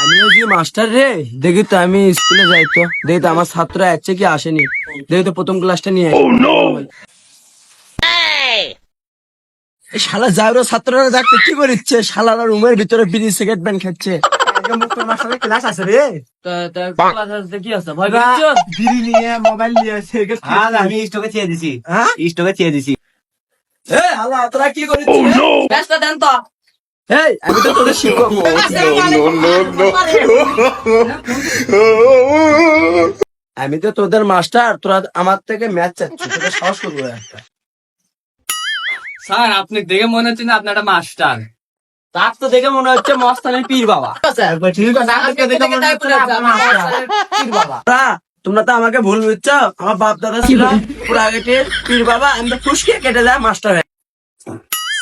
আমিও যে মাস্টার রে, দেখি তো আমি স্কুলে যাই তো, দেখি তো আমার ছাত্র আসছে কি আসেনি, দেখি তো প্রথম ক্লাসটা নিয়ে আসি। এই শালা যাওয়ার ছাত্ররা দেখতে কি করিচ্ছে, শালারা রুমের ভিতরে বিড়ি সিগারেট প্যান খাচ্ছে। ক্লাস আছে রে, কি আছে ভয় পাচ্ছ? বিড়ি নিয়ে মোবাইল নিয়ে আমি স্টকে চেয়ে দিছি, স্টকে চেয়ে দিছি। এই হালা তোরা কি করিচ্ছিস? ব্যস্ত দেন তো। এই আমি তো তোদের শিক্ষক। আমি তো তোদের মাস্টার, তোরা আমার থেকে ম্যাচ চাচ্ছিস, তোদের সাহস করবো একটা। স্যার আপনি দেখে মনে হচ্ছে না আপনি একটা মাস্টার। তার তো দেখে মনে হচ্ছে মস্তানের পীর বাবা। ঠিক আছে, আপনাকে দেখে মনে হচ্ছে না আপনার মাস্টার। পীর বাবা তোমরা তো আমাকে ভুল বুঝছো, আমার বাপ দাদা ছিল পুরো আগের পীর বাবা, আমি তো ফুসকে কেটে যায় মাস্টার।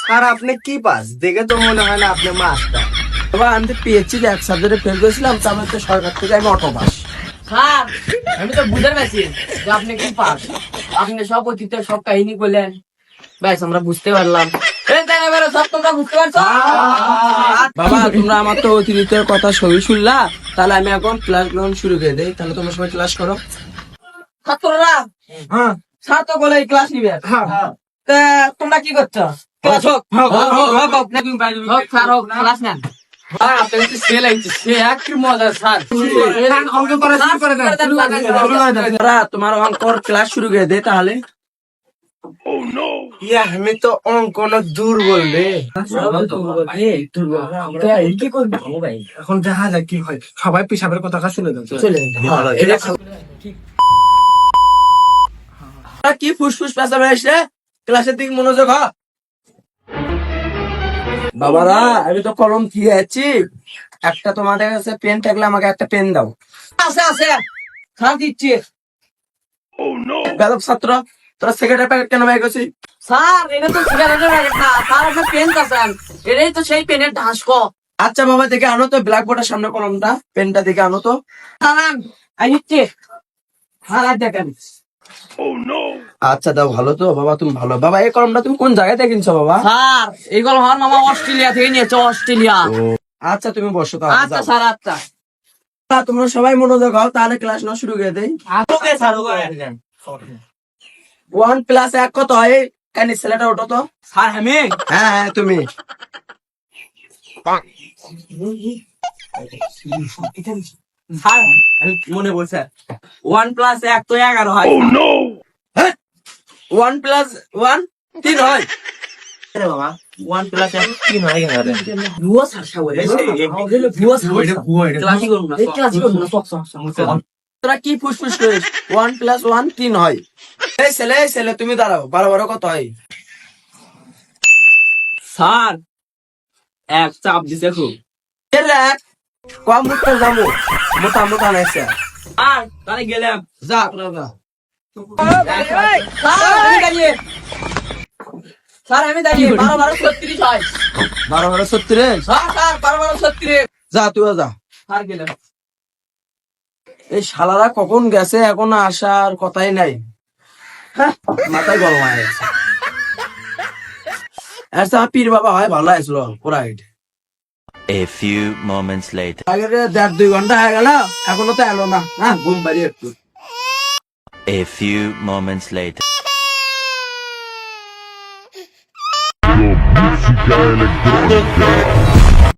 স্যার আপনি কি পাস, দেখে তো মনে হয় না আপনি মাস্টার। বাবা আমি তো পিএইচডি এক সাবজেক্টে ফেল করেছিলাম, তারপরে তো সরকার থেকে আমি অটো পাস। স্যার আমি তো বুঝতে পারছি যে আপনি কি পাস। আপনি সব অতীতের সব কাহিনী বললেন, ব্যাস আমরা বুঝতে পারলাম। সব তোমরা বুঝতে পারছো? বাবা তোমরা আমার তো অতিরিক্তের কথা সবই শুনলা, তাহলে আমি এখন ক্লাস গ্রহণ শুরু করে দেই, তাহলে তোমরা সবাই ক্লাস করো। ছাত্ররা হ্যাঁ স্যার তো বলে ক্লাস নিবে, তা তোমরা কি করছো? ক্লাস হোক, স্যার হোক, ক্লাস নেন। স্যার আপনি কিন্তু সে লাগছে, সে এক কি মজা স্যার। অঙ্ক করা শুরু করে দেন, শুরু করে দেন। তোমার অঙ্কর ক্লাস শুরু করে দেই তাহলে। ইয়া আমি তো অঙ্ক অনেক দুর্বল রে। এখন দেখা যাক কি হয়, সবাই পিসাবের কথা শুনে দেন। কি ফুসফুস পেঁচা বেড়েছে, ক্লাসের দিকে মনোযোগ হ। বাবারা আমি তো কলম দিয়ে আছি, একটা তোমাদের কাছে পেন থাকলে আমাকে একটা পেন দাও। আছে আছে স্যার দিচ্ছি। বেদব ছাত্র, তোরা সিগারেটের প্যাকেট কেন বাইর করছিস? স্যার এটা তো সিগারেটের প্যাকেট না স্যার, আপনার পেন কাছেন, এটাই তো সেই পেনের ঢাসকো। আচ্ছা বাবা দেখে আনো তো ব্ল্যাক বোর্ডের সামনে কলমটা, পেনটা দেখে আনো তো। আইছি স্যার দেখেন। আচ্ছা দাও, ভালো তো বাবা, তুমি ভালো। বাবা এই কলমটা তুমি কোন জায়গায় থেকে কিনছো বাবা? স্যার এইগুলো আমার মামা অস্ট্রেলিয়া থেকে নিয়েছে, অস্ট্রেলিয়া। আচ্ছা তুমি বসো তাহলে, আচ্ছা যাও। স্যার আচ্ছা। তোমরা সবাই মনোযোগ হও, তাহলে ক্লাস না শুরু করে দেই। Okay sir. 1 + 1 কত হয়? কানি ছেলেটা ওঠো তো। স্যার আমি হ্যাঁ হ্যাঁ তুমি। স্যার আমি মনে বলছে 1 + 1 তো 11 হয়। 1 + 1 3 হয়। বাবা 1 + 1 3 হয় কেন রে? ভুয়া স্যার সাবরে ভুয়া স্যার ক্লাসই করব না, ক্লাসই করব না, সব তোরা কি ফুসফুস করিস? 1 + 1 3 হয়। এই ছেলে তুমি দাঁড়াও, 12 কত হয়? স্যার এক চাপ দিছে খুব। এর এক কম মুখটা যাবো, মোটা মোটা নাইছে। আর তাহলে গেলাম। যা তোরা যা। স্যার আমি দাঁড়িয়ে, স্যার আমি দাঁড়িয়ে 12 36 হয়। 12 36। Sir sir 12 36। যা তুই যা। স্যার গেলাম। এই শালারা কখন গেছে, এখন আসার কথাই নাই। হ্যাঁ, মাথায় গরম হয়ে গেছে। আচ্ছা পীর বাবা হয় ভালো আসলো পুরা height. A few moments later. আগে 1.5-2 ঘন্টা হয়ে গেল, এখনো তো এলো না। হ্যাঁ ঘুম পারি একটু। A few moments later. Música electrónica.